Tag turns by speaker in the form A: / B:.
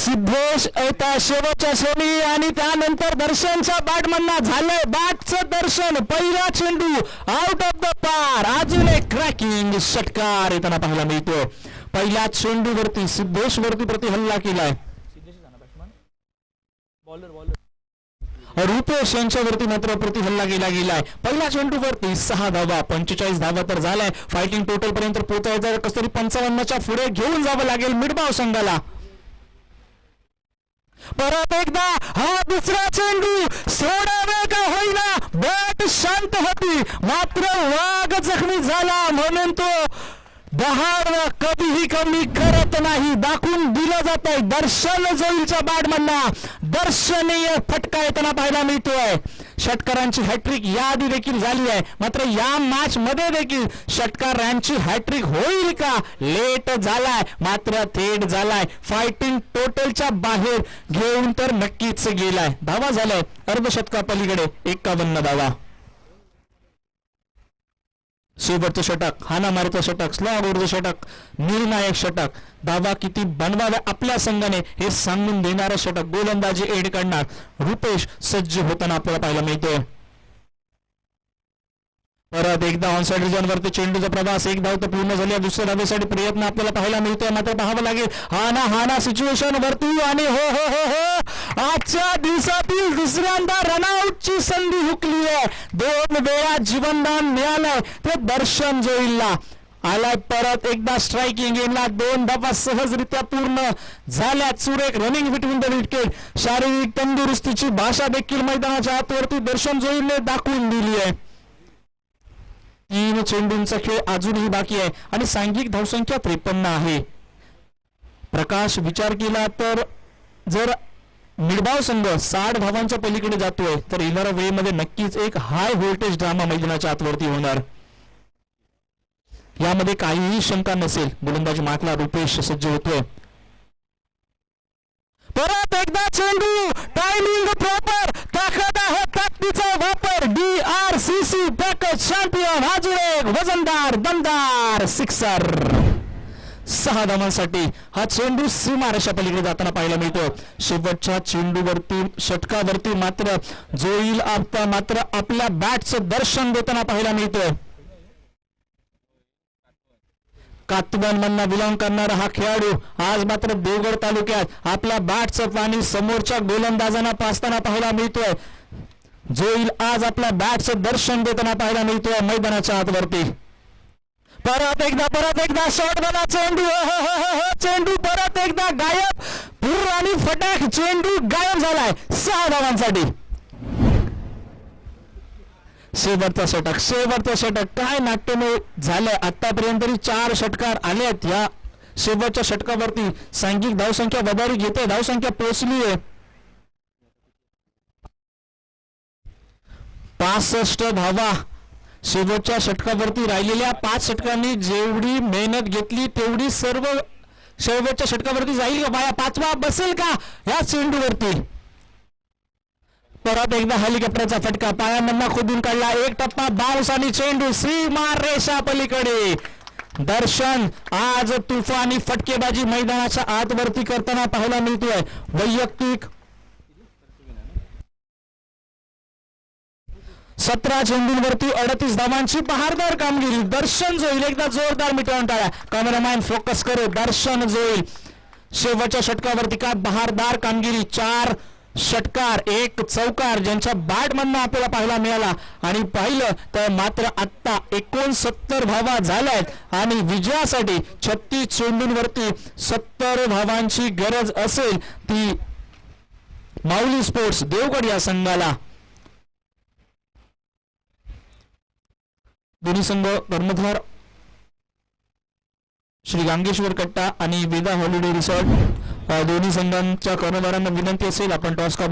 A: सिद्धेश येता शेवटच्या क्षणी आणि त्यानंतर दर्शनच्या बॅटमनना झालंय बॅटचं दर्शन. पहिला चेंडू आउट ऑफ द पार. अजून एक क्रॅकिंग षटकार येताना पाहायला मिळतो. पहिल्या चेंडूवरती सिद्धेश वरती प्रतिहल्ला केलाय. रुपेश यांच्यावरती मात्र प्रतिहल्ला केला गेलाय. पहिल्या चेंडूवरती 6 धावा, 45 धावा तर झालाय. फायटिंग टोटल पर्यंत पोहोचायचं कसं तरी 55च्या पुढे घेऊन जावं लागेल मिडबाव संघाला. परत एकदा हा दुसरा चेंडू सोडावे का होईना बॅट शांत होती मात्र वाघ जखमी झाला म्हणून तो बहारला कधीही कमी करत नाही. दाखवून दिलं जात आहे दर्शन जोईलच्या बॅटमनला दर्शनीय फटका येताना पाहायला मिळतोय. षटकारांची हॅट्रिक याआधी देखील झाली आहे मात्र या मॅच मध्ये देखील षटकारांची हॅट्रिक होईल का लेट झालाय मात्र थेट झालाय. फायटिंग टोटलच्या बाहेर घेऊन तर नक्कीच गेलाय. धावा झालाय अर्धशतका पलीकडे 51 धावा. शेवटचं षटक हाणामारीचं षटक स्लॉगवरचं षटक निर्णायक षटक. धावा किती बनवाव्या आपल्या संघाने हे सांगून देणारं षटक. गोलंदाजी एड करणार रुपेश सज्ज होताना आपल्याला पाहायला मिळतोय. परत एकदा ऑनसाइड रिजन वरती चेंडूचा प्रवास. एक धाव तर पूर्ण झाली. दुसऱ्या धावेसाठी प्रयत्न आपल्याला पाहायला मिळतोय मात्र पाहावं लागेल हाना सिच्युएशन वरती आणि हो हो हो हो आजच्या दिवसातील दुसऱ्यांदा रनआउटची संधी हुकली आहे. 2 वेळा जीवनदान मिळालंय ते दर्शन जोईलला. आलाय परत एकदा स्ट्रायकिंग गेमला 2 धावा सहजरित्या पूर्ण झाल्या. सुरेख रनिंग बिटवीन द विकेट. शारीरिक तंदुरुस्तीची भाषा देखील मैदानाच्या आतवरती दर्शन जोईलने दाखवून दिली आहे. 3 चेंडूंचा खेळ अजूनही बाकी आहे आणि सांघिक धावसंख्या 53 आहे. प्रकाश विचार केला तर जर मिडबाव संघ 60 धावांच्या पलीकडे जातोय तर येणाऱ्या वेळेमध्ये नक्कीच एक हाय व्होल्टेज ड्रामा मैदानाच्या आतवरती होणार. यामध्ये काहीही शंका नसेल. गोलंदाजी मार्कला रुपेश सज्ज होतोय. परत एकदा चेंडू टायमिंग प्रॉपर. ताकद आहे ताकदीचा वापर. DRCC package champion. अजून एक वजनदार दमदार सिक्सर. 6 धावांसाठी हा चेंडू सीमारेषा पलीकडे जाताना पाहायला मिळतो. शेवटच्या चेंडूवरती षटकावरती मात्र जोईल आता मात्र आपल्या बॅटचं दर्शन देताना पाहायला मिळतोय. कातवन मधना बिलॉंग करणारा हा खेळाडू आज मात्र देवगड तालुक्यात आपल्या बॅटचं पाणी समोरच्या गोलंदाजांना पाचताना पाहायला मिळतोय. जोईल आज आपल्या बॅटचं दर्शन देताना पाहायला मिळतोय मैदानाच्या आतवरती. परत एकदा शॉट बना चेंडू. चेंडू परत एकदा गायब. पूर आणि फटाक चेंडू गायब झालाय. 6 धावांसाठी. शेवटचा षटक काय नाट्यमय झालंय. आतापर्यंत 4 षटकार आलेत. या शेवटच्या षटकावरती सांघिक धावसंख्या वधारी घेते. धावसंख्या पोहोचली आहे 65 धावा. शेवटच्या षटकावरती राहिलेल्या 5 षटकांनी जेवढी मेहनत घेतली तेवढी सर्व शेवटच्या षटकावरती जाईल का बाया. 5वा बसेल का या चेंडूवरती. परत एकदा हेलिकॉप्टरचा फटका पायामधना खोदून काढला. 1 टप्पा बाउन्स आणि चेंडू सीमा रेषा पलीकडे. दर्शन आज तुफानी फटकेबाजी मैदानाच्या आतवरती करताना पाहायला मिळतोय. वैयक्तिक 17 चेंडूंवरती 38 धावांची बहारदार कामगिरी. दर्शन जोईल एकदा जोरदार मिटवून टाळ्या. कॅमेरामॅन फोकस करू. दर्शन जोईल शेवटच्या षटकावरती का बहारदार कामगिरी. 4 षटकार 1 चौकार ज्यांच्या बॅटमधनं आपल्याला पाहायला मिळाला. आणि पाहिलं तर मात्र आत्ता 69 धावा झाल्यात आणि विजयासाठी 36 चेंडूंवरती 70 धावांची गरज असेल ती माऊली स्पोर्ट्स देवगड या संघाला. दोन्ही संघ कर्णधार श्री गांगेश्वर कट्टा आणि वेदा हॉलिडे रिसॉर्ट दोन्ही संघांच्या कर्णधारांना विनंती असेल आपण टॉस का